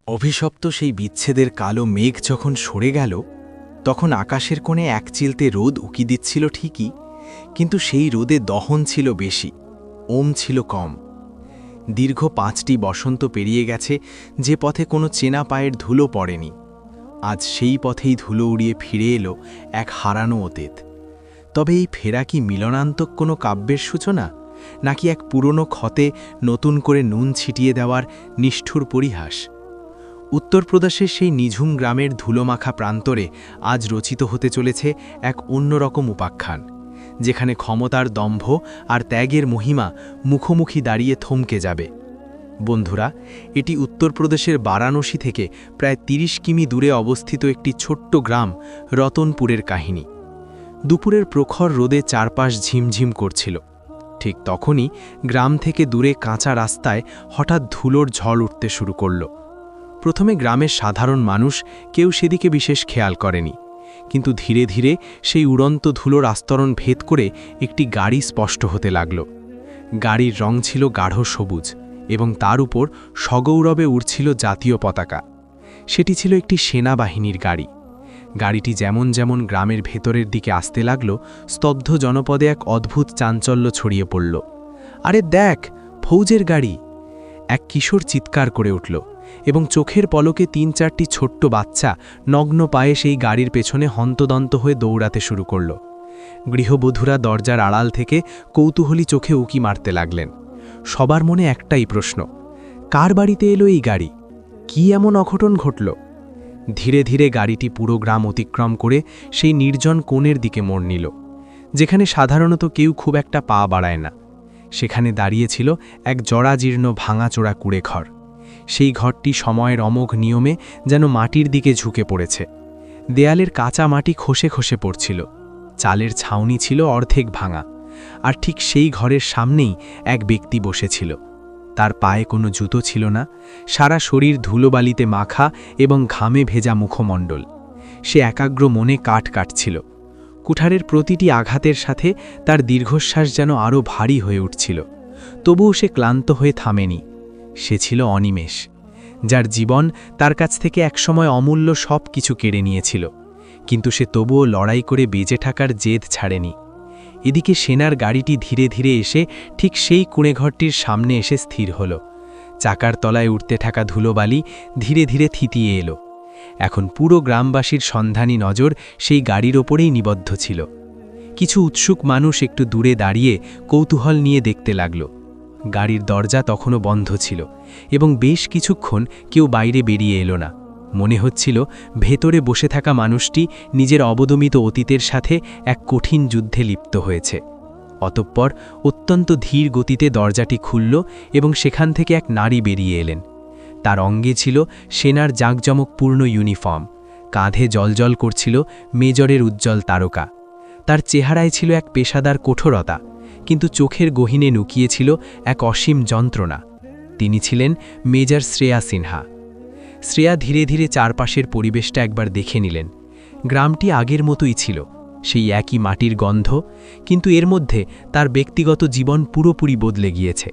অভিশপ্ত সেই বিচ্ছেদের কালো মেঘ যখন সরে গেল, তখন আকাশের কোণে একচিলতে রোদ উকি দিচ্ছিল ঠিকই, কিন্তু সেই রোদে দহন ছিল বেশি, ওম ছিল কম। দীর্ঘ 5টি বসন্ত পেরিয়ে গেছে, যে পথে কোনো চেনা পায়ের ধুলো পড়েনি। আজ সেই পথেই ধুলো উড়িয়ে ফিরে এলো এক হারানো অতীত। তবে এই ফেরা কি মিলনান্তক কোনো কাব্যের সূচনা, নাকি এক পুরনো ক্ষতে নতুন করে নুন ছিটিয়ে দেওয়ার নিষ্ঠুর পরিহাস? উত্তরপ্রদেশের সেই নিঝুম গ্রামের ধুলোমাখা প্রান্তরে আজ রচিত হতে চলেছে এক অন্যরকম উপাখ্যান, যেখানে ক্ষমতার দম্ভ আর ত্যাগের মহিমা মুখোমুখি দাঁড়িয়ে থমকে যাবে। বন্ধুরা, এটি উত্তরপ্রদেশের বারাণসী থেকে প্রায় 30 কিমি দূরে অবস্থিত একটি ছোট্ট গ্রাম রতনপুরের কাহিনী। দুপুরের প্রখর রোদে চারপাশ ঝিমঝিম করছিল। ঠিক তখনই গ্রাম থেকে দূরে কাঁচা রাস্তায় হঠাৎ ধুলোর ঝড় উঠতে শুরু করল। প্রথমে গ্রামের সাধারণ মানুষ কেউ সেদিকে বিশেষ খেয়াল করেনি, কিন্তু ধীরে ধীরে সেই উড়ন্ত ধুলোর আস্তরণ ভেদ করে একটি গাড়ি স্পষ্ট হতে লাগল। গাড়ির রং ছিল গাঢ় সবুজ এবং তার উপর সগৌরবে উড়ছিল জাতীয় পতাকা। সেটি ছিল একটি সেনাবাহিনীর গাড়ি। গাড়িটি যেমন যেমন গ্রামের ভেতরের দিকে আসতে লাগল, স্তব্ধ জনপদে এক অদ্ভুত চাঞ্চল্য ছড়িয়ে পড়ল। আরে দেখ, ফৌজের গাড়ি! এক কিশোর চিৎকার করে উঠল এবং চোখের পলকে 3-4টি ছোট্ট বাচ্চা নগ্ন পায়ে সেই গাড়ির পেছনে হন্তদন্ত হয়ে দৌড়াতে শুরু করল। গৃহবধূরা দরজার আড়াল থেকে কৌতূহলী চোখে উকি মারতে লাগলেন। সবার মনে একটাই প্রশ্ন, কার বাড়িতে এলো এই গাড়ি? কি এমন অঘটন ঘটল? ধীরে ধীরে গাড়িটি পুরো গ্রাম অতিক্রম করে সেই নির্জন কোণের দিকে মোড় নিল, যেখানে সাধারণত কেউ খুব একটা পা বাড়ায় না। সেখানে দাঁড়িয়েছিল এক জরাজীর্ণ ভাঙাচোরা কুঁড়েঘর। সেই ঘরটি সময়ের অমোঘ নিয়মে যেন মাটির দিকে ঝুঁকে পড়েছে। দেয়ালের কাঁচা মাটি খসে খসে পড়ছিল, চালের ছাউনি ছিল অর্ধেক ভাঙা, আর ঠিক সেই ঘরের সামনেই এক ব্যক্তি বসেছিল। তার পায়ে কোনো জুতো ছিল না, সারা শরীর ধুলোবালিতে মাখা এবং ঘামে ভেজা মুখমণ্ডল। সে একাগ্র মনে কাঠ কাটছিল। কুঠারের প্রতিটি আঘাতের সাথে তার দীর্ঘশ্বাস যেন আরও ভারী হয়ে উঠছিল। তবুও সে ক্লান্ত হয়ে থামেনি। সে ছিল অনিমেষ, যার জীবন তার কাছ থেকে একসময় অমূল্য সব কিছু কেড়ে নিয়েছিল, কিন্তু সে তবুও লড়াই করে বেঁচে থাকার জেদ ছাড়েনি। এদিকে সেনার গাড়িটি ধীরে ধীরে এসে ঠিক সেই কুঁড়েঘরটির সামনে এসে স্থির হল। চাকার তলায় উঠতে থাকা ধুলোবালি ধীরে ধীরে থিতিয়ে এলো। এখন পুরো গ্রামবাসীর সন্ধানী নজর সেই গাড়ির ওপরেই নিবদ্ধ ছিল। কিছু উৎসুক মানুষ একটু দূরে দাঁড়িয়ে কৌতূহল নিয়ে দেখতে লাগল। গাড়ির দরজা তখনও বন্ধ ছিল এবং বেশ কিছুক্ষণ কেউ বাইরে বেরিয়ে এলো না। মনে হচ্ছিল ভেতরে বসে থাকা মানুষটি নিজের অবদমিত অতীতের সাথে এক কঠিন যুদ্ধে লিপ্ত হয়েছে। অতঃপর অত্যন্ত ধীর গতিতে দরজাটি খুলল এবং সেখান থেকে এক নারী বেরিয়ে এলেন। তার অঙ্গে ছিল সেনার জাঁকজমকপূর্ণ ইউনিফর্ম, কাঁধে জ্বলজ্বল করছিল মেজরের উজ্জ্বল তারকা। তার চেহারায় ছিল এক পেশাদার কঠোরতা, কিন্তু চোখের গহীনে লুকিয়েছিল এক অসীম যন্ত্রণা। তিনি ছিলেন মেজর শ্রেয়া সিনহা। শ্রেয়া ধীরে ধীরে চারপাশের পরিবেশটা একবার দেখে নিলেন। গ্রামটি আগের মতোই ছিল, সেই একই মাটির গন্ধ, কিন্তু এর মধ্যে তার ব্যক্তিগত জীবন পুরোপুরি বদলে গিয়েছে।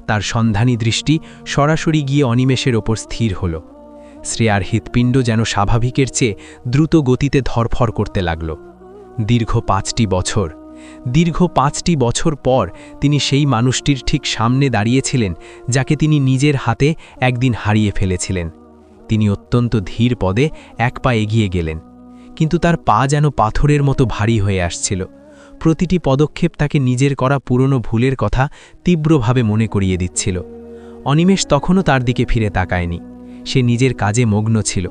তার সন্ধানী দৃষ্টি সরাসরি গিয়ে অনিমেষের ওপর স্থির হল। শ্রেয়ার হৃৎপিণ্ড যেন স্বাভাবিকের চেয়ে দ্রুত গতিতে ধরফর করতে লাগল। দীর্ঘ 5টি বছর পর তিনি সেই মানুষটির ঠিক সামনে দাঁড়িয়েছিলেন, যাকে তিনি নিজের হাতে একদিন হারিয়ে ফেলেছিলেন। তিনি অত্যন্ত ধীর পদে এক পা এগিয়ে গেলেন, কিন্তু তার পা যেন পাথরের মতো ভারী হয়ে আসছিল। প্রতিটি পদক্ষেপ তাকে নিজের করা পুরনো ভুলের কথা তীব্রভাবে মনে করিয়ে দিচ্ছিল। অনিমেষ তখনও তার দিকে ফিরে তাকায়নি। সে নিজের কাজে মগ্ন ছিল,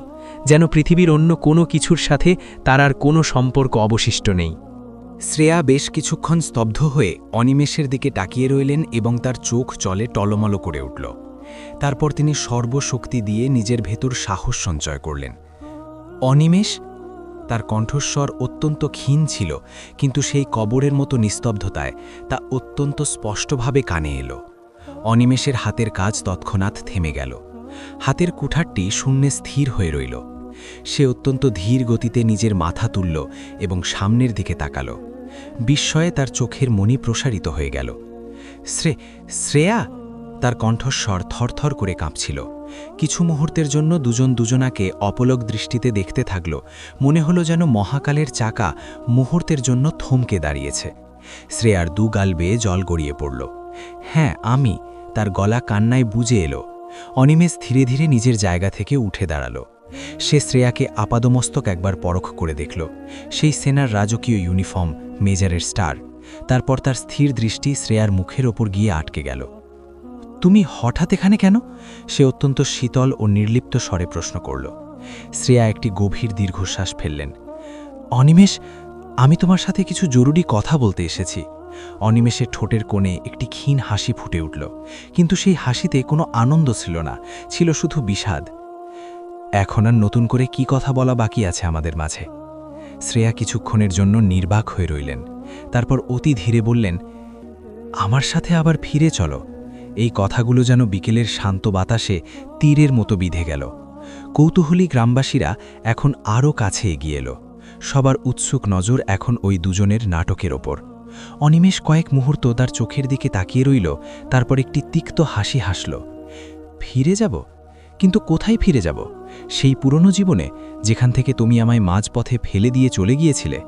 যেন পৃথিবীর অন্য কোনো কিছুর সাথে তার আর কোনো সম্পর্ক অবশিষ্ট নেই। শ্রেয়া বেশ কিছুক্ষণ স্তব্ধ হয়ে অনিমেষের দিকে তাকিয়ে রইলেন এবং তার চোখ জলে টলমল করে উঠল। তারপর তিনি সর্বশক্তি দিয়ে নিজের ভেতর সাহস সঞ্চয় করলেন। অনিমেষ? তার কণ্ঠস্বর অত্যন্ত ক্ষীণ ছিল, কিন্তু সেই কবরের মতো নিস্তব্ধতায় তা অত্যন্ত স্পষ্টভাবে কানে এলো। অনিমেষের হাতের কাজ তৎক্ষণাৎ থেমে গেল। হাতের কুঠারটি শূন্যে স্থির হয়ে রইল। সে অত্যন্ত ধীর গতিতে নিজের মাথা তুলল এবং সামনের দিকে তাকাল। বিস্ময়ে তার চোখের মণি প্রসারিত হয়ে গেল। শ্রেয়া! তার কণ্ঠস্বর থরথর করে কাঁপছিল, কিছু মুহূর্তের জন্য দুজন দুজনাকে অপলক দৃষ্টিতে দেখতে থাকল। মনে হলো যেন মহাকালের চাকা মুহূর্তের জন্য থমকে দাঁড়িয়েছে। শ্রেয়ার দুগাল বেয়ে জল গড়িয়ে পড়ল। হ্যাঁ আমি, তার গলা কান্নায় বুজে এলো। অনিমেষ ধীরে ধীরে নিজের জায়গা থেকে উঠে দাঁড়ালো। সে শ্রেয়াকে আপাদমস্তক একবার পরখ করে দেখল। সেই সেনার রাজকীয় ইউনিফর্ম, মেজরের স্টার। তারপর তার স্থির দৃষ্টি শ্রেয়ার মুখের ওপর গিয়ে আটকে গেল। তুমি হঠাৎ এখানে কেন? সে অত্যন্ত শীতল ও নির্লিপ্ত স্বরে প্রশ্ন করল। শ্রেয়া একটি গভীর দীর্ঘশ্বাস ফেললেন। অনিমেষ, আমি তোমার সাথে কিছু জরুরি কথা বলতে এসেছি। অনিমেষের ঠোঁটের কোণে একটি ক্ষীণ হাসি ফুটে উঠল, কিন্তু সেই হাসিতে কোনো আনন্দ ছিল না, ছিল শুধু বিষাদ। এখন আর নতুন করে কি কথা বলা বাকি আছে আমাদের মাঝে? শ্রেয়া কিছুক্ষণের জন্য নির্বাক হয়ে রইলেন। তারপর অতি ধীরে বললেন, আমার সাথে আবার ফিরে চলো। এই কথাগুলো যেন বিকেলের শান্ত বাতাসে তীরের মতো বিঁধে গেল। কৌতূহলী গ্রামবাসীরা এখন আরও কাছে এগিয়ে এলো। সবার উৎসুক নজর এখন ওই দুজনের নাটকের ওপর। অনিমেষ কয়েক মুহূর্ত তার চোখের দিকে তাকিয়ে রইল, তারপর একটি তিক্ত হাসি হাসল। ফিরে যাব? কিন্তু কোথায় ফিরে যাব? সেই পুরনো জীবনে, যেখান থেকে তুমি আমায় মাঝপথে ফেলে দিয়ে চলে গিয়েছিলে?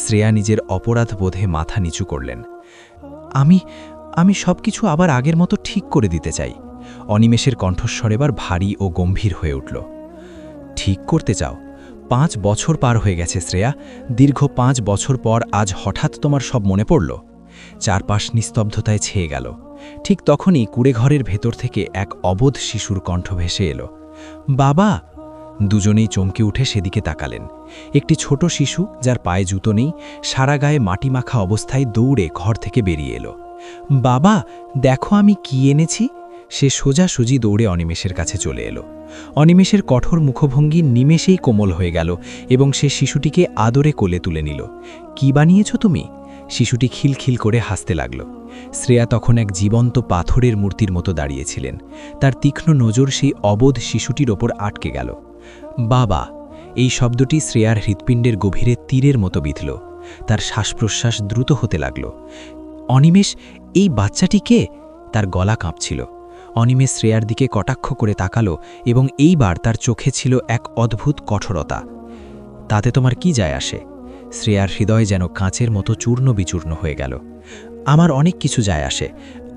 শ্রেয়া নিজের অপরাধ বোধে মাথা নিচু করলেন। আমি সব কিছু আবার আগের মতো ঠিক করে দিতে চাই। অনিমেষের কণ্ঠস্বর এবার ভারী ও গম্ভীর হয়ে উঠল। ঠিক করতে চাও? 5 বছর পার হয়ে গেছে শ্রেয়া। দীর্ঘ 5 বছর পর আজ হঠাৎ তোমার সব মনে পড়ল? চারপাশ নিস্তব্ধতায় ছেয়ে গেল। ঠিক তখনই কুড়েঘরের ভেতর থেকে এক অবোধ শিশুর কণ্ঠ ভেসে এলো। বাবা! দুজনেই চমকে উঠে সেদিকে তাকালেন। একটি ছোট শিশু, যার পায়ে জুতো নেই, সারা গায়ে মাটি মাখা অবস্থায় দৌড়ে ঘর থেকে বেরিয়ে এলো। বাবা, দেখো আমি কি এনেছি! সে সোজাসুজি দৌড়ে অনিমেষের কাছে চলে এলো। অনিমেষের কঠোর মুখভঙ্গি নিমেষেই কোমল হয়ে গেল এবং সে শিশুটিকে আদরে কোলে তুলে নিল। কি বানিয়েছ তুমি? শিশুটি খিলখিল করে হাসতে লাগল। শ্রেয়া তখন এক জীবন্ত পাথরের মূর্তির মতো দাঁড়িয়েছিলেন। তার তীক্ষ্ণ নজর সেই অবোধ শিশুটির ওপর আটকে গেল। বাবা! এই শব্দটি শ্রেয়ার হৃৎপিণ্ডের গভীরে তীরের মতো বিঁধল। তার শ্বাসপ্রশ্বাস দ্রুত হতে লাগল। অনিমেষ, এই বাচ্চাটি কে? তার গলা কাঁপছিল। অনিমেষ শ্রেয়ার দিকে কটাক্ষ করে তাকালো এবং এইবার তার চোখে ছিল এক অদ্ভুত কঠোরতা। তাতে তোমার কি যায় আসে? শ্রেয়ার হৃদয় যেন কাঁচের মতো চূর্ণ বিচূর্ণ হয়ে গেল। আমার অনেক কিছু যায় আসে।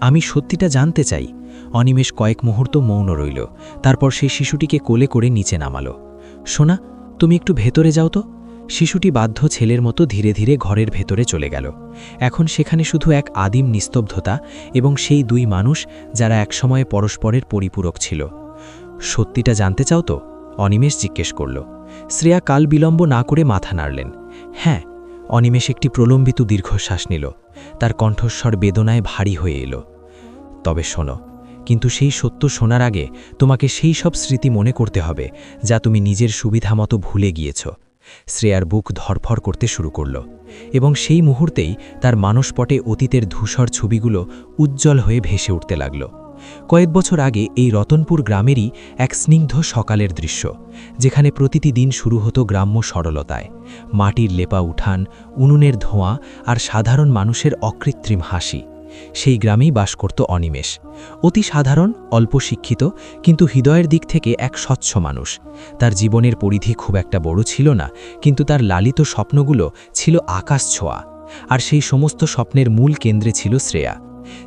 আমি সত্যিটা জানতে চাই। অনিমেষ কয়েক মুহূর্ত মৌন রইল। তারপর সেই শিশুটিকে কোলে করে নিচে নামালো। সোনা, তুমি একটু ভেতরে যাও তো। শিশুটি বাধ্য ছেলের মতো ধীরে ধীরে ঘরের ভেতরে চলে গেল। এখন সেখানে শুধু এক আদিম নিস্তব্ধতা এবং সেই দুই মানুষ, যারা একসময়ে পরস্পরের পরিপূরক ছিল। সত্যিটা জানতে চাও তো? অনিমেষ জিজ্ঞেস করল। শ্রেয়া কাল বিলম্ব না করে মাথা নাড়লেন। হ্যাঁ। অনিমেষ একটি প্রলম্বিত দীর্ঘশ্বাস নিল। তার কণ্ঠস্বর বেদনায় ভারী হয়ে এলো। তবে শোনো, কিন্তু সেই সত্য শোনার আগে তোমাকে সেই সব স্মৃতি মনে করতে হবে যা তুমি নিজের সুবিধা মতো ভুলে গিয়েছ। শ্রেয়ার বুক ধরফর করতে শুরু করল এবং সেই মুহূর্তেই তার মানসপটে অতীতের ধূসর ছবিগুলো উজ্জ্বল হয়ে ভেসে উঠতে লাগল। কয়েক বছর আগে এই রতনপুর গ্রামেরই এক স্নিগ্ধ সকালের দৃশ্য, যেখানে প্রতিটি দিন শুরু হতো গ্রাম্য সরলতায়। মাটির লেপা উঠান, উনুনের ধোঁয়া আর সাধারণ মানুষের অকৃত্রিম হাসি। সেই গ্রামেই বাস করত অনিমেষ। অতি সাধারণ, অল্প শিক্ষিত, কিন্তু হৃদয়ের দিক থেকে এক স্বচ্ছ মানুষ। তার জীবনের পরিধি খুব একটা বড় ছিল না, কিন্তু তার লালিত স্বপ্নগুলো ছিল আকাশ ছোঁয়া। আর সেই সমস্ত স্বপ্নের মূল কেন্দ্রে ছিল শ্রেয়া।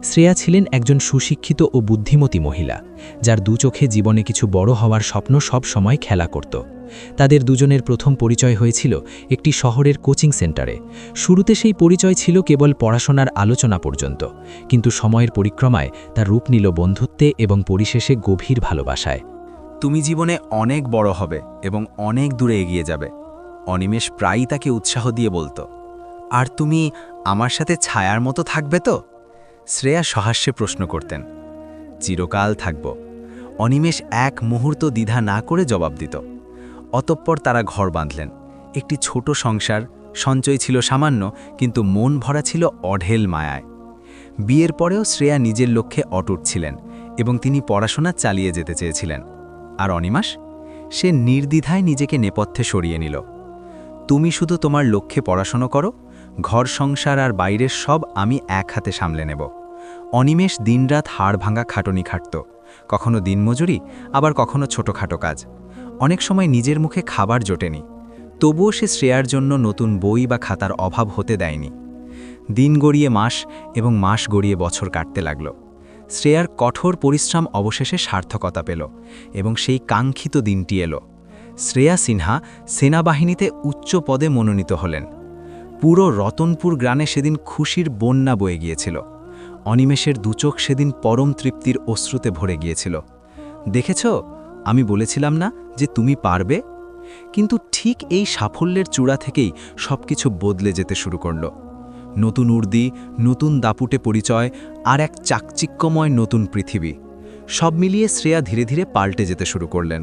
শ্রেয়া ছিলেন একজন সুশিক্ষিত ও বুদ্ধিমতী মহিলা, যার দু চোখে জীবনে কিছু বড় হওয়ার স্বপ্ন সব সময় খেলা করত। তাদের দুজনের প্রথম পরিচয় হয়েছিল একটি শহরের কোচিং সেন্টারে। শুরুতে সেই পরিচয় ছিল কেবল পড়াশোনার আলোচনা পর্যন্ত, কিন্তু সময়ের পরিক্রমায় তার রূপ নিল বন্ধুত্বে এবং পরিশেষে গভীর ভালোবাসায়। তুমি জীবনে অনেক বড় হবে এবং অনেক দূরে এগিয়ে যাবে, অনিমেষ প্রায়ই তাকে উৎসাহ দিয়ে বলতো। আর তুমি আমার সাথে ছায়ার মতো থাকবে তো? শ্রেয়া সহাস্যে প্রশ্ন করতেন। চিরকাল থাকব, অনিমেষ এক মুহূর্ত দ্বিধা না করে জবাব দিত। অতঃপর তারা ঘর বাঁধলেন। একটি ছোট সংসার, সঞ্চয় ছিল সামান্য, কিন্তু মন ভরা ছিল অঢেল মায়ায়। বিয়ের পরেও শ্রেয়া নিজের লক্ষ্যে অটুট ছিলেন এবং তিনি পড়াশোনা চালিয়ে যেতে চেয়েছিলেন। আর অনিমেষ, সে নির্দ্বিধায় নিজেকে নেপথ্যে সরিয়ে নিল। তুমি শুধু তোমার লক্ষ্যে পড়াশোনা করো, ঘর সংসার আর বাইরের সব আমি এক হাতে সামলে নেব। অনিমেষ দিনরাত হাড় ভাঙা খাটুনি খাটত, কখনো দিনমজুরি, আবার কখনো ছোটখাটো কাজ। অনেক সময় নিজের মুখে খাবার জোটেনি, তবুও সে শ্রেয়ার জন্য নতুন বই বা খাতার অভাব হতে দেয়নি। দিন গড়িয়ে মাস এবং মাস গড়িয়ে বছর কাটতে লাগল। শ্রেয়ার কঠোর পরিশ্রম অবশেষে সার্থকতা পেল এবং সেই কাঙ্ক্ষিত দিনটি এলো। শ্রেয়া সিনহা সেনাবাহিনীতে উচ্চ পদে মনোনীত হলেন। পুরো রতনপুর গ্রামে সেদিন খুশির বন্যা বয়ে গিয়েছিল। অনিমেষের দুচোখ সেদিন পরম তৃপ্তির অশ্রুতে ভরে গিয়েছিল। দেখেছ, আমি বলেছিলাম না যে তুমি পারবে? কিন্তু ঠিক এই সাফল্যের চূড়া থেকেই সবকিছু বদলে যেতে শুরু করল। নতুন উর্দি, নতুন দাপুটে পরিচয়, আর এক চাকচিক্যময় নতুন পৃথিবী। সব মিলিয়ে শ্রেয়া ধীরে ধীরে পাল্টে যেতে শুরু করলেন।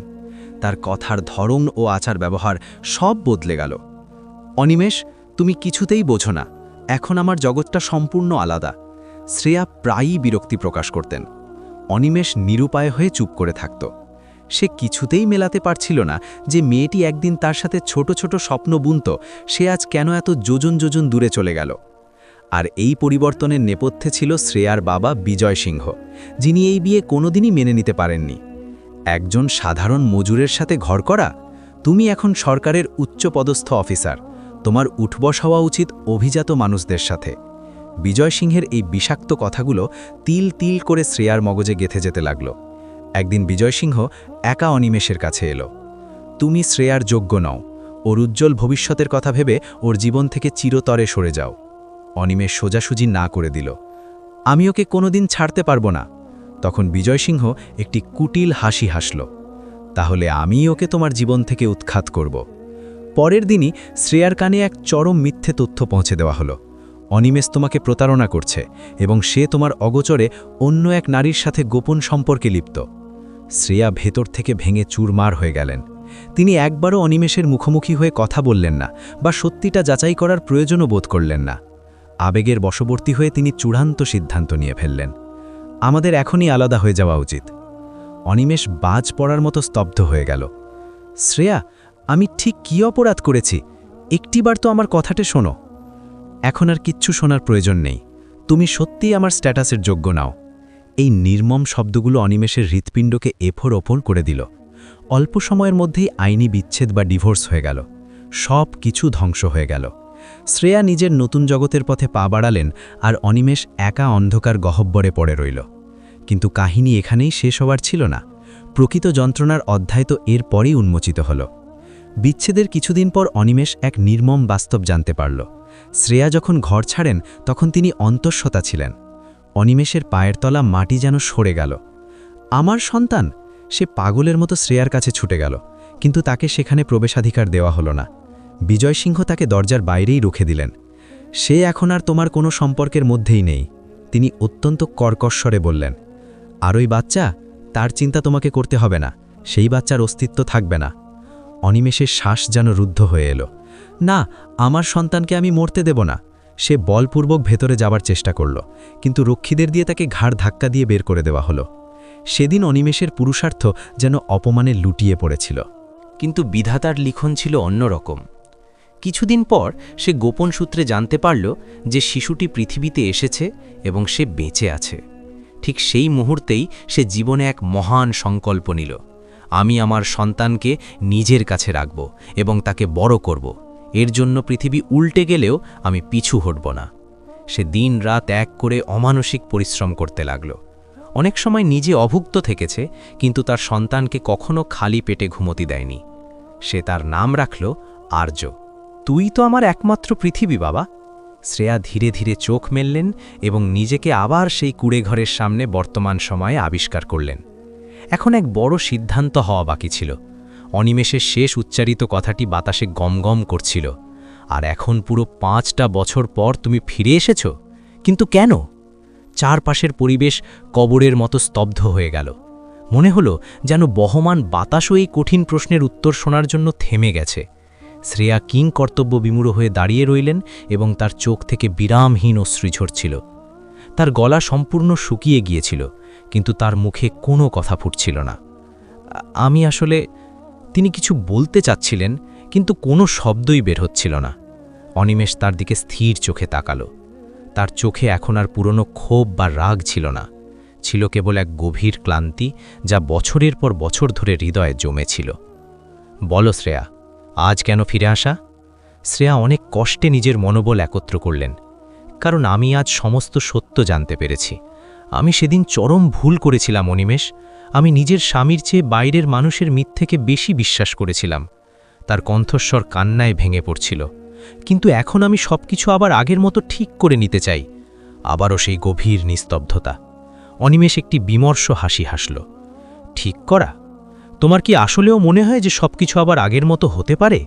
তার কথার ধরন ও আচার ব্যবহার সব বদলে গেল। অনিমেষ, তুমি কিছুতেই বোঝো না, এখন আমার জগৎটা সম্পূর্ণ আলাদা। শ্রেয়া প্রায়ই বিরক্তি প্রকাশ করতেন। অনিমেষ নিরুপায় হয়ে চুপ করে থাকত। সে কিছুতেই মেলাতে পারছিল না যে মেয়েটি একদিন তার সাথে ছোট ছোট স্বপ্ন বুনত, সে আজ কেন এত যোজন যোজন দূরে চলে গেল। আর এই পরিবর্তনের নেপথ্যে ছিল শ্রেয়ার বাবা বিজয় সিংহ, যিনি এই বিয়ে কোনোদিনই মেনে নিতে পারেননি। একজন সাধারণ মজুরের সাথে ঘর করা? তুমি এখন সরকারের উচ্চপদস্থ অফিসার, তোমার উঠবস হওয়া উচিত অভিজাত মানুষদের সাথে। বিজয় সিংহের এই বিষাক্ত কথাগুলো তিল তিল করে শ্রেয়ার মগজে গেঁথে যেতে লাগল। একদিন বিজয় সিংহ একা অনিমেষের কাছে এলো। তুমি শ্রেয়ার যোগ্য নও, ওর উজ্জ্বল ভবিষ্যতের কথা ভেবে ওর জীবন থেকে চিরতরে সরে যাও। অনিমেষ সোজাসুজি না করে দিল। আমি ওকে কোনোদিন ছাড়তে পারবো না। তখন বিজয় সিংহ একটি কুটিল হাসি হাসল। তাহলে আমি ওকে তোমার জীবন থেকে উৎখাত করব। পরের দিনই শ্রেয়ার কানে এক চরম মিথ্যে তথ্য পৌঁছে দেওয়া হলো। অনিমেষ তোমাকে প্রতারণা করছে এবং সে তোমার অগোচরে অন্য এক নারীর সাথে গোপন সম্পর্কে লিপ্ত। শ্রেয়া ভেতর থেকে ভেঙে চুরমার হয়ে গেলেন। তিনি একবারও অনিমেষের মুখোমুখি হয়ে কথা বললেন না বা সত্যিটা যাচাই করার প্রয়োজনও বোধ করলেন না। আবেগের বশবর্তী হয়ে তিনি চূড়ান্ত সিদ্ধান্ত নিয়ে ফেললেন, আমাদের এখনই আলাদা হয়ে যাওয়া উচিত। অনিমেষ বাজ পড়ার মতো স্তব্ধ হয়ে গেল। শ্রেয়া, আমি ঠিক কী অপরাধ করেছি? একটিবার তো আমার কথাটা শোনো। এখন আর কিচ্ছু শোনার প্রয়োজন নেই, তুমি সত্যিই আমার স্ট্যাটাসের যোগ্য নাও। এই নির্মম শব্দগুলো অনিমেষের হৃৎপিণ্ডকে এফোর ওপর করে দিল। অল্প সময়ের মধ্যেই আইনি বিচ্ছেদ বা ডিভোর্স হয়ে গেল। সব কিছু ধ্বংস হয়ে গেল। শ্রেয়া নিজের নতুন জগতের পথে পা বাড়ালেন, আর অনিমেষ একা অন্ধকার গহ্বরে পড়ে রইল। কিন্তু কাহিনী এখানেই শেষ হওয়ার ছিল না। প্রকৃত যন্ত্রণার অধ্যায় তো এর পরেই উন্মোচিত হল। বিচ্ছেদের কিছুদিন পর অনিমেষ এক নির্মম বাস্তব জানতে পারল। শ্রেয়া যখন ঘর ছাড়েন তখন তিনি অন্তঃসত্ত্বা ছিলেন। অনিমেষের পায়ের তলা মাটি যেন সরে গেল। আমার সন্তান! সে পাগলের মতো শ্রেয়ার কাছে ছুটে গেল, কিন্তু তাকে সেখানে প্রবেশাধিকার দেওয়া হলো না। বিজয় সিংহ তাকে দরজার বাইরেই রুখে দিলেন। সে এখন আর তোমার কোনো সম্পর্কের মধ্যেই নেই, তিনি অত্যন্ত কর্কশ্বরে বললেন। আর ওই বাচ্চা, তার চিন্তা তোমাকে করতে হবে না, সেই বাচ্চার অস্তিত্ব থাকবে না। অনিমেষের শ্বাস যেন রুদ্ধ হয়ে এলো। না, আমার সন্তানকে আমি মরতে দেব না। সে বলপূর্বক ভেতরে যাবার চেষ্টা করল, কিন্তু রক্ষীদের দিয়ে তাকে ঘাড় ধাক্কা দিয়ে বের করে দেওয়া হলো। সেদিন অনিমেষের পুরুষার্থ যেন অপমানে লুটিয়ে পড়েছিল। কিন্তু বিধাতার লিখন ছিল অন্যরকম। কিছুদিন পর সে গোপন সূত্রে জানতে পারল যে শিশুটি পৃথিবীতে এসেছে এবং সে বেঁচে আছে। ঠিক সেই মুহূর্তেই সে জীবনে এক মহান সংকল্প নিল, আমি আমার সন্তানকে নিজের কাছে রাখব এবং তাকে বড় করব। এর জন্য পৃথিবী উল্টে গেলেও আমি পিছু হটব না। সে দিন রাত এক করে অমানসিক পরিশ্রম করতে লাগল। অনেক সময় নিজে অভুক্ত থেকেছে, কিন্তু তার সন্তানকে কখনো খালি পেটে ঘুমোতে দেয়নি। সে তার নাম রাখল আর্য। তুই তো আমার একমাত্র পৃথিবী বাবা। শ্রেয়া ধীরে ধীরে চোখ মেললেন এবং নিজেকে আবার সেই কুঁড়েঘরের সামনে বর্তমান সময়ে আবিষ্কার করলেন। এখন এক বড় সিদ্ধান্ত হওয়া বাকি ছিল। অনিমেষের শেষ উচ্চারিত কথাটি বাতাসে গমগম করছিল, আর এখন পুরো 5টা বছর পর তুমি ফিরে এসেছ। কিন্তু কেন? চারপাশের পরিবেশ কবরের মতো স্তব্ধ হয়ে গেল। মনে হলো যেন বহমান বাতাসও এই কঠিন প্রশ্নের উত্তর শোনার জন্য থেমে গেছে। শ্রেয়া কিং কর্তব্য বিমূঢ় হয়ে দাঁড়িয়ে রইলেন এবং তার চোখ থেকে বিরামহীন অশ্রু ঝরছিল। তার গলা সম্পূর্ণ শুকিয়ে গিয়েছিল, কিন্তু তার মুখে কোনো কথা ফুটছিল না। আমি আসলে, তিনি কিছু বলতে চাচ্ছিলেন, কিন্তু কোনো শব্দই বের হচ্ছিল না। অনিমেষ তার দিকে স্থির চোখে তাকালো। তার চোখে এখন আর পুরনো ক্ষোভ বা রাগ ছিল না, ছিল কেবল এক গভীর ক্লান্তি যা বছরের পর বছর ধরে হৃদয়ে জমেছিল। বলো শ্রেয়া, আজ কেন ফিরে আসা? শ্রেয়া অনেক কষ্টে নিজের মনোবল একত্র করলেন। কারণ আমি আজ সমস্ত সত্য জানতে পেরেছি। আমি সেদিন চরম ভুল করেছিলাম অনিমেষ। আমি নিজের স্বামীর চেয়ে বাইরের মানুষের মিথ্যেকে বেশি বিশ্বাস করেছিলাম। তার কণ্ঠস্বর কান্নায় ভেঙে পড়ছিল। কিন্তু এখন আমি সবকিছু আবার আগের মতো ঠিক করে নিতে চাই। আবারও সেই গভীর নিস্তব্ধতা। অনিমেষ একটি বিমর্ষ হাসি হাসল। ঠিক করা? তোমার কি আসলেও মনে হয় যে সবকিছু আবার আগের মতো হতে পারে?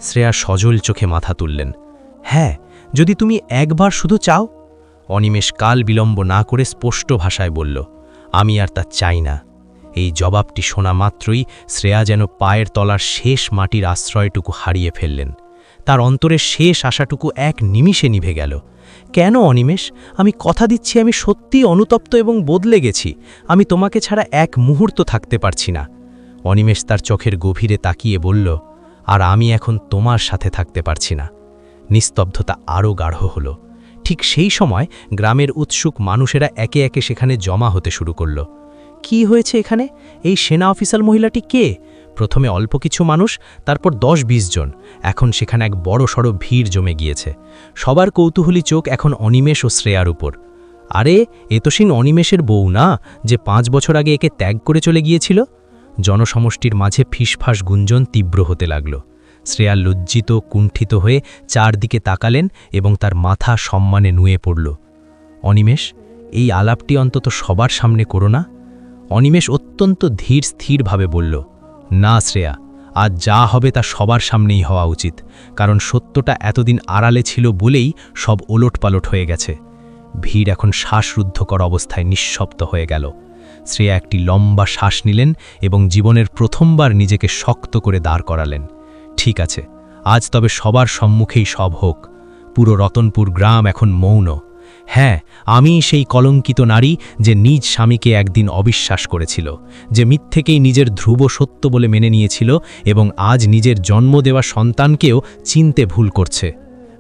শ্রেয়া সজল চোখে মাথা তুললেন। হ্যাঁ, যদি তুমি একবার শুধু চাও। অনিমেষ কাল বিলম্ব না করে স্পষ্ট ভাষায় বলল, আমি আর তা চাই না। এই জবাবটি শোনা মাত্রই শ্রেয়া যেন পায়ের তলার শেষ মাটির আশ্রয়টুকু হারিয়ে ফেললেন। তার অন্তরের শেষ আশাটুকু এক নিমিষে নিভে গেল। কেন অনিমেষ? আমি কথা দিচ্ছি, আমি সত্যিই অনুতপ্ত এবং বদলে গেছি। আমি তোমাকে ছাড়া এক মুহূর্ত থাকতে পারছি না। অনিমেষ তার চোখের গভীরে তাকিয়ে বলল, আর আমি এখন তোমার সাথে থাকতে পারছি না। নিস্তব্ধতা আরও গাঢ় হল। ঠিক সেই সময় গ্রামের উৎসুক মানুষেরা একে একে সেখানে জমা হতে শুরু করল। কি হয়েছে এখানে? এই সেনা অফিসার মহিলাটি কে? প্রথমে অল্প কিছু মানুষ, তারপর 10-20 জন। এখন সেখানে এক বড়সড় ভিড় জমে গিয়েছে। সবার কৌতূহলী চোখ এখন অনিমেষ ও শ্রেয়ার উপর। আরে, এ তো সেই অনিমেষের বউ না, যে 5 বছর আগে একে ত্যাগ করে চলে গিয়েছিল? জনসমষ্টির মাঝে ফিসফাস গুঞ্জন তীব্র হতে লাগল। শ্রেয়া লজ্জিত, কুণ্ঠিত হয়ে চারদিকে তাকালেন এবং তার মাথা সম্মানে নুয়ে পড়ল। অনিমেষ, এই আলাপটি অন্তত সবার সামনে করো না। অনিমেষ অত্যন্ত ধীর স্থিরভাবে বলল, না শ্রেয়া, আজ যা হবে তা সবার সামনেই হওয়া উচিত। কারণ সত্যটা এতদিন আড়ালে ছিল বলেই সব ওলটপালট হয়ে গেছে। ভিড় এখন শ্বাসরুদ্ধকর অবস্থায় নিঃশব্দ হয়ে গেল। শ্রেয়া একটি লম্বা শ্বাস নিলেন এবং জীবনের প্রথমবার নিজেকে শক্ত করে দাঁড় করালেন। ঠিক আছে, আজ তবে সবার সম্মুখেই সব হোক। পুরো রতনপুর গ্রাম এখন মৌন। হ্যাঁ, আমি সেই কলঙ্কিত নারী যে নিজ স্বামীকে একদিন অবিশ্বাস করেছিল, যে মিথ্যেকেই নিজের ধ্রুব সত্য বলে মেনে নিয়েছিল এবং আজ নিজের জন্ম দেওয়া সন্তানকেও চিনতে ভুল করছে।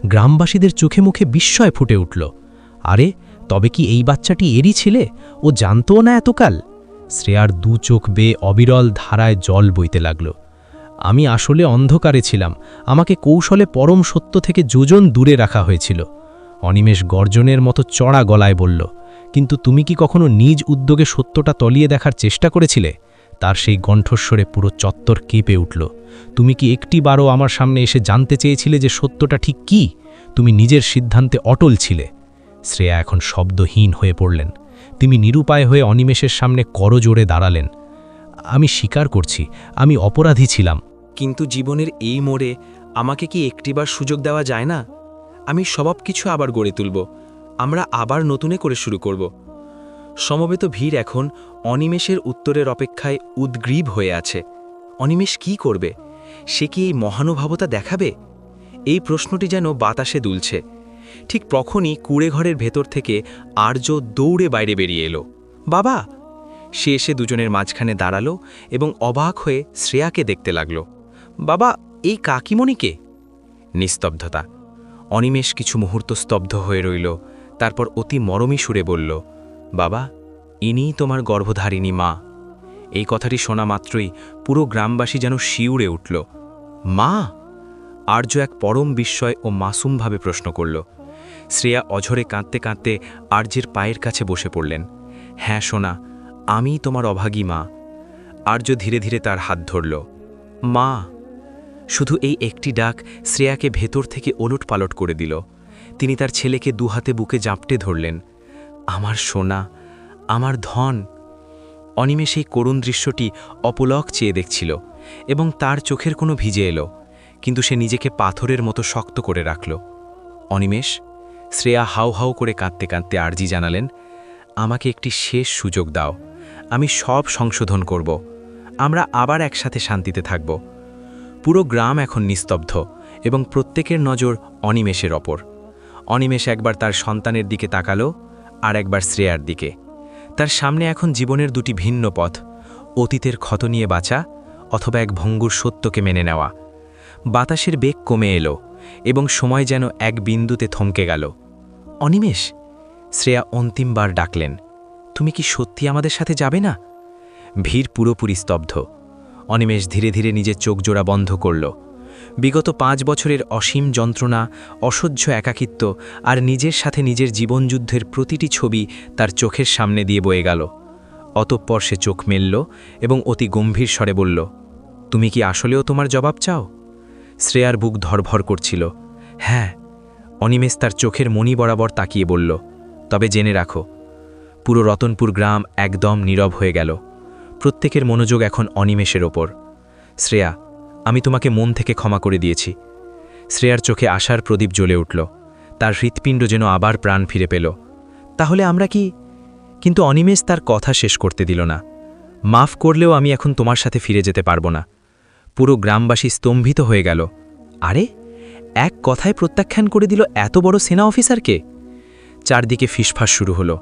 গ্রামবাসীদের চোখে মুখে বিস্ময় ফুটে উঠল। আরে, তবে কি এই বাচ্চাটি এরই ছিলে? ও জানতও না এতকাল? শ্রেয়ার দু চোখ বেয়ে অবিরল ধারায় জল বইতে লাগল। আমি আসলে অন্ধকারে ছিলাম। আমাকে কৌশলে পরম সত্য থেকে যোজন দূরে রাখা হয়েছিল। অনিমেষ গর্জনের মতো চড়া গলায় বলল, কিন্তু তুমি কি কখনো নিজ উদ্যোগে সত্যটা তলিয়ে দেখার চেষ্টা করেছিলে? তার সেই কণ্ঠস্বরে পুরো চত্বর কেঁপে উঠল। তুমি কি একটিবারও আমার সামনে এসে জানতে চেয়েছিলে যে সত্যটা ঠিক কি? তুমি নিজের সিদ্ধান্তে অটল ছিলে। শ্রেয়া এখন শব্দহীন হয়ে পড়লেন। তিনি নিরুপায় হয়ে অনিমেষের সামনে করজোড়ে দাঁড়ালেন। আমি স্বীকার করছি, আমি অপরাধী ছিলাম। কিন্তু জীবনের এই মোড়ে আমাকে কি একটিবার সুযোগ দেওয়া যায় না? আমি সব কিছু আবার গড়ে তুলব। আমরা আবার নতুনে করে শুরু করব। সমবেত ভিড় এখন অনিমেষের উত্তরের অপেক্ষায় উদ্গ্রীব হয়ে আছে। অনিমেষ কি করবে? সে কি এই মহানুভবতা দেখাবে? এই প্রশ্নটি যেন বাতাসে দুলছে। ঠিক তখনই কুঁড়েঘরের ভেতর থেকে আর্য দৌড়ে বাইরে বেরিয়ে এলো। বাবা! সে এসে দুজনের মাঝখানে দাঁড়ালো এবং অবাক হয়ে শ্রেয়াকে দেখতে লাগল। বাবা, এই কাকিমণিকে? নিস্তব্ধতা। অনিমেষ কিছু মুহূর্ত স্তব্ধ হয়ে রইল। তারপর অতি মরমী সুরে বলল, বাবা, ইনিই তোমার গর্ভধারিণী মা। এই কথাটি শোনা মাত্রই পুরো গ্রামবাসী যেন শিউরে উঠল। মা? আর্য এক পরম বিস্ময় ও মাসুমভাবে প্রশ্ন করল। শ্রেয়া অঝরে কাঁদতে কাঁদতে আর্যের পায়ের কাছে বসে পড়লেন। হ্যাঁ সোনা, আমিই তোমার অভাগী মা। আর্য ধীরে ধীরে তার হাত ধরল। মা! শুধু এই একটি ডাক শ্রেয়াকে ভেতর থেকে ওলটপালট করে দিল। তিনি তার ছেলেকে দুহাতে বুকে জাপটে ধরলেন। আমার সোনা, আমার ধন। অনিমেষ এই করুণ দৃশ্যটি অপলক চেয়ে দেখছিল এবং তার চোখের কোনো ভিজে এলো, কিন্তু সে নিজেকে পাথরের মতো শক্ত করে রাখল। অনিমেষ? শ্রেয়া হাউ হাউ করে কাঁদতে কাঁদতে আর্জি জানালেন, আমাকে একটি শেষ সুযোগ দাও। আমি সব সংশোধন করব। আমরা আবার একসাথে শান্তিতে থাকব। পুরো গ্রাম এখন নিস্তব্ধ এবং প্রত্যেকের নজর অনিমেষের ওপর। অনিমেষ একবার তার সন্তানের দিকে তাকালো, আর একবার শ্রেয়ার দিকে। তার সামনে এখন জীবনের দুটি ভিন্ন পথ, অতীতের ক্ষত নিয়ে বাঁচা অথবা এক ভঙ্গুর সত্যকে মেনে নেওয়া। বাতাসের বেগ কমে এলো এবং সময় যেন এক বিন্দুতে থমকে গেল। অনিমেষ! শ্রেয়া অন্তিমবার ডাকলেন, তুমি তুমি কি সত্যি আমাদের সাথে যাবে না? ভীর পুরোপুরি স্তব্ধ। অনিমেষ ধীরে ধীরে নিজের চোখ জোড়া বন্ধ করল। বিগত 5 বছরের অসীম যন্ত্রণা, অসহ্য একাকিত্ব আর নিজের সাথে নিজের জীবনযুদ্ধের প্রতিটি ছবি তার চোখের সামনে দিয়ে বয়ে গেল। অতঃপর সে চোখ মেলল এবং অতি গম্ভীর স্বরে বলল, তুমি কি আসলেও তোমার জবাব চাও? শ্রেয়ার বুক ধরভর করছিল। হ্যাঁ। অনিমেষ তার চোখের মণি বরাবর তাকিয়ে বলল, তবে জেনে রাখো। পুরো রতনপুর গ্রাম একদম নীরব হয়ে গেল। প্রত্যেকের মনোযোগ এখন অনিমেষের ওপর। শ্রেয়া, আমি তোমাকে মন থেকে ক্ষমা করে দিয়েছি। শ্রেয়ার চোখে আশার প্রদীপ জ্বলে উঠল। তার হৃৎপিণ্ড যেন আবার প্রাণ ফিরে পেল। তাহলে আমরা কি? কিন্তু অনিমেষ তার কথা শেষ করতে দিল না। মাফ করলেও আমি এখন তোমার সাথে ফিরে যেতে পারবো না। পুরো গ্রামবাসী স্তম্ভিত হয়ে গেল। আরে, এক কথায় প্রত্যাখ্যান করে দিল এত বড় সেনা অফিসারকে? চারদিকে ফিসফাস শুরু হলো।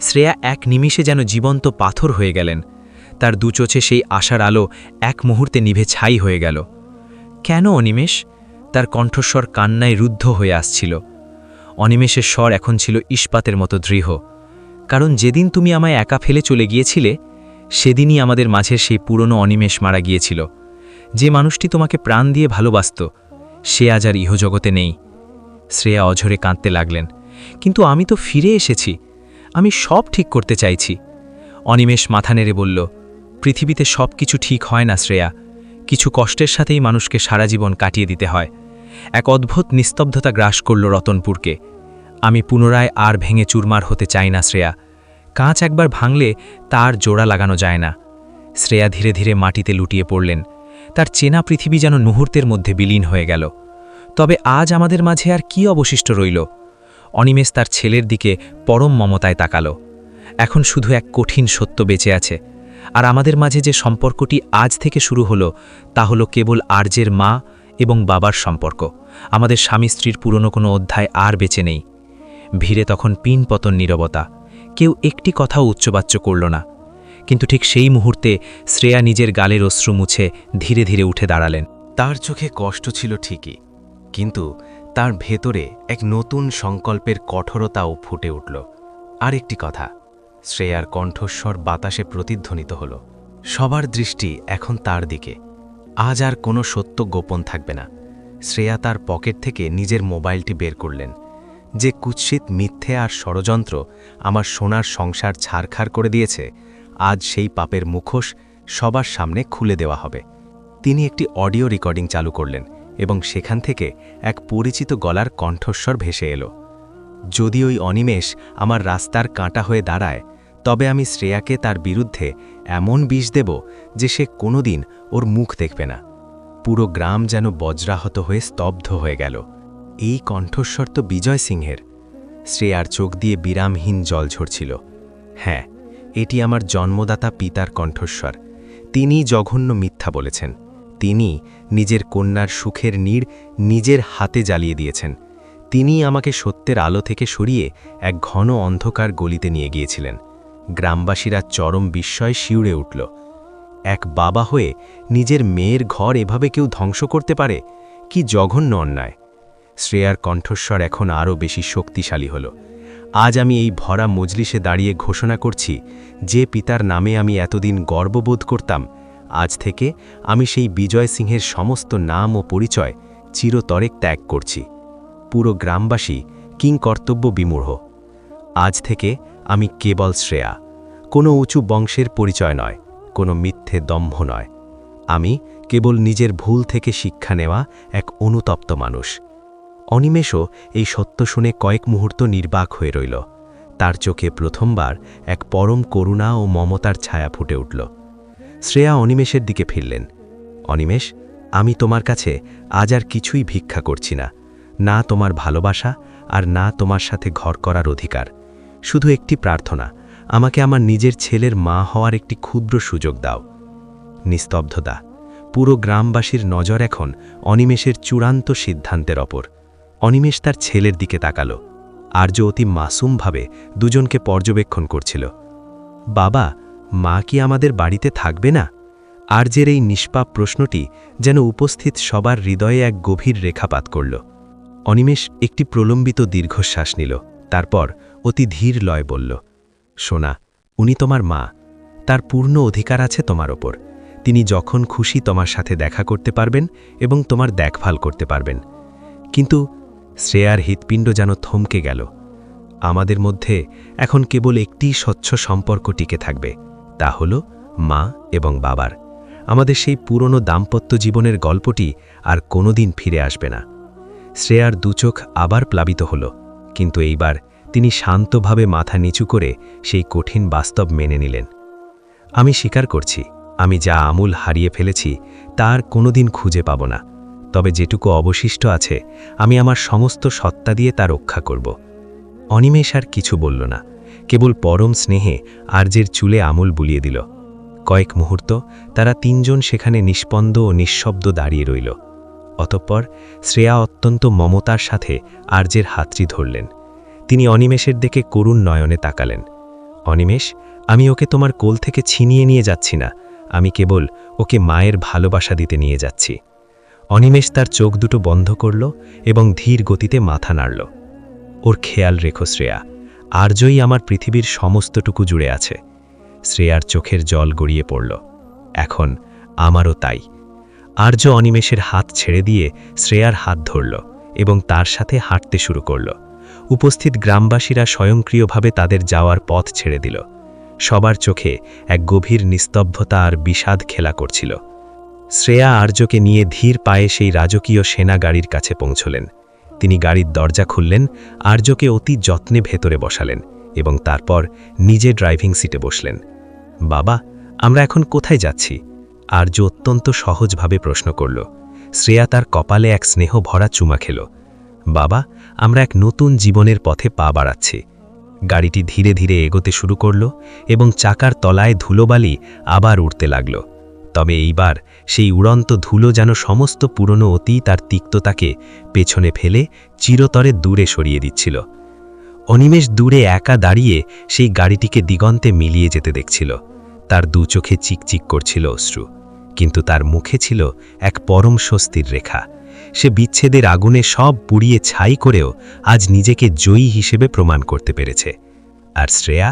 শ্রেয়া এক নিমিষে যেন জীবন্ত পাথর হয়ে গেলেন। তার দুচোচে সেই আশার আলো এক মুহূর্তে নিভে ছাই হয়ে গেল। কেন অনিমেষ? তার কণ্ঠস্বর কান্নায় রুদ্ধ হয়ে আসছিল। অনিমেষের স্বর এখন ছিল ইস্পাতের মতো দৃঢ়। কারণ যেদিন তুমি আমায় একা ফেলে চলে গিয়েছিলে, সেদিনই আমাদের মাঝের সেই পুরনো অনিমেষ মারা গিয়েছিল। যে মানুষটি তোমাকে প্রাণ দিয়ে ভালোবাসত, সে আজ আর ইহজগতে নেই। শ্রেয়া অঝরে কাঁদতে লাগলেন। কিন্তু আমি তো ফিরে এসেছি। আমি সব ঠিক করতে চাইছি। অনিমেষ মাথা নেড়ে বলল, পৃথিবীতে সব কিছু ঠিক হয় না শ্রেয়া। কিছু কষ্টের সাথেই মানুষকে সারা জীবন কাটিয়ে দিতে হয়। এক অদ্ভুত নিস্তব্ধতা গ্রাস করল রতনপুরকে। আমি পুনরায় আর ভেঙে চুরমার হতে চাই না শ্রেয়া। কাঁচ একবার ভাঙলে তার জোড়া লাগানো যায় না। শ্রেয়া ধীরে ধীরে মাটিতে লুটিয়ে পড়লেন। তার চেনা পৃথিবী যেন মুহূর্তের মধ্যে বিলীন হয়ে গেল। তবে আজ আমাদের মাঝে আর কি অবশিষ্ট রইল? অনিমেষ তার ছেলের দিকে পরম মমতায় তাকালো। এখন শুধু এক কঠিন সত্য বেঁচে আছে। আর আমাদের মাঝে যে সম্পর্কটি আজ থেকে শুরু হলো, তা হলো কেবল আর্যের মা এবং বাবার সম্পর্ক। আমাদের স্বামী স্ত্রীর পুরনো কোনো অধ্যায় আর বেঁচে নেই। ভিড়ে তখন পিনপতন নীরবতা। কেউ একটি কথাও উচ্চবাচ্য করল না। কিন্তু ঠিক সেই মুহূর্তে শ্রেয়া নিজের গালের অশ্রু মুছে ধীরে ধীরে উঠে দাঁড়ালেন। তার চোখে কষ্ট ছিল ঠিকই, কিন্তু তার ভেতরে এক নতুন সংকল্পের কঠোরতাও ফুটে উঠল। আর একটি কথা, শ্রেয়ার কণ্ঠস্বর বাতাসে প্রতিধ্বনিত হল। সবার দৃষ্টি এখন তার দিকে। আজ আর কোনো সত্য গোপন থাকবে না। শ্রেয়া তার পকেট থেকে নিজের মোবাইলটি বের করলেন। যে কুৎসিত মিথ্যে আর ষড়যন্ত্র আমার সোনার সংসার ছারখার করে দিয়েছে, আজ সেই পাপের মুখোশ সবার সামনে খুলে দেওয়া হবে। তিনি একটি অডিও রেকর্ডিং চালু করলেন এবং সেখান থেকে এক পরিচিত গলার কণ্ঠস্বর ভেসে এলো। যদি ওই অনিমেষ আমার রাস্তার কাঁটা হয়ে দাঁড়ায়, তবে আমি শ্রেয়াকে তার বিরুদ্ধে এমন বিষ দেব যে সে কোনোদিন ওর মুখ দেখবে না। পুরো গ্রাম যেন বজ্রাহত হয়ে স্তব্ধ হয়ে গেল। এই কণ্ঠস্বর তো বিজয় সিংহের। শ্রেয়ার চোখ দিয়ে বিরামহীন জল ঝরছিল। হ্যাঁ, এটি আমার জন্মদাতা পিতার কণ্ঠস্বর। তিনি জঘন্য মিথ্যা বলেছেন। তিনি নিজের কন্যার সুখের নীড় নিজের হাতে জ্বালিয়ে দিয়েছেন। তিনি আমাকে সত্যের আলো থেকে সরিয়ে এক ঘন অন্ধকার গলিতে নিয়ে গিয়েছিলেন। গ্রামবাসীরা চরম বিস্ময়ে শিউরে উঠল। এক বাবা হয়ে নিজের মেয়ের ঘর এভাবে কেউ ধ্বংস করতে পারে? কি জঘন্য অন্যায়! শ্রেয়ার কণ্ঠস্বর এখন আরও বেশি শক্তিশালী হল। আজ আমি এই ভরা মজলিসে দাঁড়িয়ে ঘোষণা করছি, যে পিতার নামে আমি এতদিন গর্ববোধ করতাম, আজ থেকে আমি সেই বিজয় সিংহের সমস্ত নাম ও পরিচয় চিরতরে ত্যাগ করছি। পুরো গ্রামবাসী কিংকর্তব্য বিমূঢ়। আজ থেকে আমি কেবল শ্রেয়া, কোনো উঁচু বংশের পরিচয় নয়, কোনো মিথ্যে দম্ভ নয়। আমি কেবল নিজের ভুল থেকে শিক্ষা নেওয়া এক অনুতপ্ত মানুষ। অনিমেষও এই সত্য শুনে কয়েক মুহূর্ত নির্বাক হয়ে রইল। তার চোখে প্রথমবার এক পরম করুণা ও মমতার ছায়া ফুটে উঠল। শ্রেয়া অনিমেষের দিকে ফিরলেন। অনিমেষ, আমি তোমার কাছে আজ আর কিছুই ভিক্ষা করছি না। না তোমার ভালোবাসা, আর না তোমার সাথে ঘর করার অধিকার। শুধু একটি প্রার্থনা, আমাকে আমার নিজের ছেলের মা হওয়ার একটি ক্ষুদ্র সুযোগ দাও। নিস্তব্ধতা। পুরো গ্রামবাসীর নজর এখন অনিমেষের চূড়ান্ত সিদ্ধান্তের ওপর। অনিমেষ তার ছেলের দিকে তাকালো। আর্য অতি মাসুমভাবে দুজনকে পর্যবেক্ষণ করছিল। বাবা, মা কি আমাদের বাড়িতে থাকবে না? আর্যের এই নিষ্পাপ প্রশ্নটি যেন উপস্থিত সবার হৃদয়ে এক গভীর রেখাপাত করল। অনিমেষ একটি প্রলম্বিত দীর্ঘশ্বাস নিল। তারপর অতি ধীর লয় বলল, সোনা, উনি তোমার মা, তার পূর্ণ অধিকার আছে তোমার ওপর। তিনি যখন খুশি তোমার সাথে দেখা করতে পারবেন এবং তোমার দেখভাল করতে পারবেন। কিন্তু শ্রেয়ার হৃৎপিণ্ড যেন থমকে গেল। আমাদের মধ্যে এখন কেবল একটি স্বচ্ছ সম্পর্ক টিকে থাকবে, তা হল মা এবং বাবার। আমাদের সেই পুরনো দাম্পত্য জীবনের গল্পটি আর কোনোদিন ফিরে আসবে না। শ্রেয়ার দুচোখ আবার প্লাবিত হল, কিন্তু এইবার তিনি শান্তভাবে মাথা নিচু করে সেই কঠিন বাস্তব মেনে নিলেন। আমি স্বীকার করছি, আমি যা আমূল হারিয়ে ফেলেছি তার কোনোদিন খুঁজে পাব না। তবে যেটুকু অবশিষ্ট আছে আমি আমার সমস্ত সত্তা দিয়ে তা রক্ষা করব। অনিমেষ আর কিছু বলল না, কেবল পরম স্নেহে আর্যের চুলে আমূল বুলিয়ে দিল। কয়েক মুহূর্ত তারা তিনজন সেখানে নিষ্পন্দ ও নিঃশব্দ দাঁড়িয়ে রইল। অতঃপর শ্রেয়া অত্যন্ত মমতার সাথে আর্যের হাতটি ধরলেন। তিনি অনিমেষের দিকে করুণ নয়নে তাকালেন। অনিমেষ, আমি ওকে তোমার কোল থেকে ছিনিয়ে নিয়ে যাচ্ছি না, আমি কেবল ওকে মায়ের ভালোবাসা দিতে নিয়ে যাচ্ছি। অনিমেষ তার চোখ দুটো বন্ধ করল এবং ধীর গতিতে মাথা নাড়ল। ওর খেয়াল রেখো শ্রেয়া, আর্যই আমার পৃথিবীর সমস্তটুকু জুড়ে আছে। শ্রেয়ার চোখের জল গড়িয়ে পড়ল। এখন আমারও তাই। আর্য অনিমেষের হাত ছেড়ে দিয়ে শ্রেয়ার হাত ধরল এবং তার সাথে হাঁটতে শুরু করল। উপস্থিত গ্রামবাসীরা স্বয়ংক্রিয়ভাবে তাদের যাওয়ার পথ ছেড়ে দিল। সবার চোখে এক গভীর নিস্তব্ধতা আর বিষাদ খেলা করছিল। শ্রেয়া আর্যকে নিয়ে ধীর পায়ে সেই রাজকীয় সেনা গাড়ির কাছে পৌঁছলেন। তিনি গাড়ির দরজা খুললেন, আর্যকে অতি যত্নে ভেতরে বসালেন এবং তারপর নিজে ড্রাইভিং সিটে বসলেন। বাবা, আমরা এখন কোথায় যাচ্ছি? আর্য অত্যন্ত সহজভাবে প্রশ্ন করল। শ্রেয়া তার কপালে এক স্নেহ ভরা চুমা খেল। বাবা, আমরা এক নতুন জীবনের পথে পা বাড়াচ্ছি। গাড়িটি ধীরে ধীরে এগোতে শুরু করল এবং চাকার তলায় ধুলোবালি আবার উঠতে লাগল। তবে এইবার সেই উড়ন্ত ধুলো যেন সমস্ত পুরনো অতীত আর তিক্ততাকে পেছনে ফেলে চিরতরে দূরে সরিয়ে দিচ্ছিল। অনিমেষ দূরে একা দাঁড়িয়ে সেই গাড়িটিকে দিগন্তে মিলিয়ে যেতে দেখছিল। তার দু চোখে চিকচিক করছিল অশ্রু, কিন্তু তার মুখে ছিল এক পরম স্বস্তির রেখা। সে বিচ্ছেদের আগুনে সব পুড়িয়ে ছাই করেও আজ নিজেকে জয়ী হিসেবে প্রমাণ করতে পেরেছে। আর শ্রেয়া,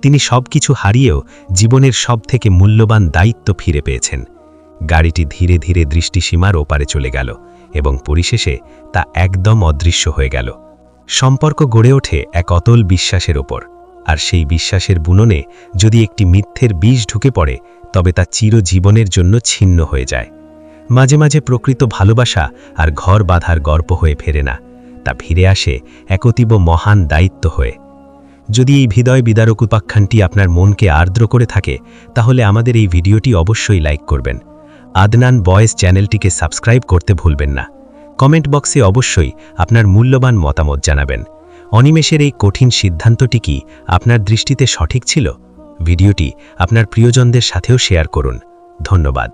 তিনি সবকিছু হারিয়েও জীবনের সবথেকে মূল্যবান দায়িত্ব ফিরে পেয়েছেন। গাড়িটি ধীরে ধীরে দৃষ্টিসীমার ওপারে চলে গেল এবং পরিশেষে তা একদম অদৃশ্য হয়ে গেল। সম্পর্ক গড়ে ওঠে এক অতল বিশ্বাসের ওপর, আর সেই বিশ্বাসের বুননে যদি একটি মিথ্যের বিষ ঢুকে পড়ে তবে তা চিরজীবনের জন্য ছিন্ন হয়ে যায়। মাঝে মাঝে প্রকৃত ভালোবাসা আর ঘর বাঁধার গর্ব হয়ে ফেরে না, তা ফিরে আসে এক অতীব মহান দায়িত্ব হয়ে। যদি এই হৃদয় বিদারক উপাখ্যানটি আপনার মনকে আর্দ্র করে থাকে তাহলে আমাদের এই ভিডিওটি অবশ্যই লাইক করবেন। আদনান বয়েস চ্যানেলটিকে সাবস্ক্রাইব করতে ভুলবেন না। কমেন্ট বক্সে অবশ্যই আপনার মূল্যবান মতামত জানাবেন। অনিমেষের এই কঠিন সিদ্ধান্তটি কি আপনার দৃষ্টিতে সঠিক ছিল? ভিডিওটি আপনার প্রিয়জনদের সাথেও শেয়ার করুন। ধন্যবাদ।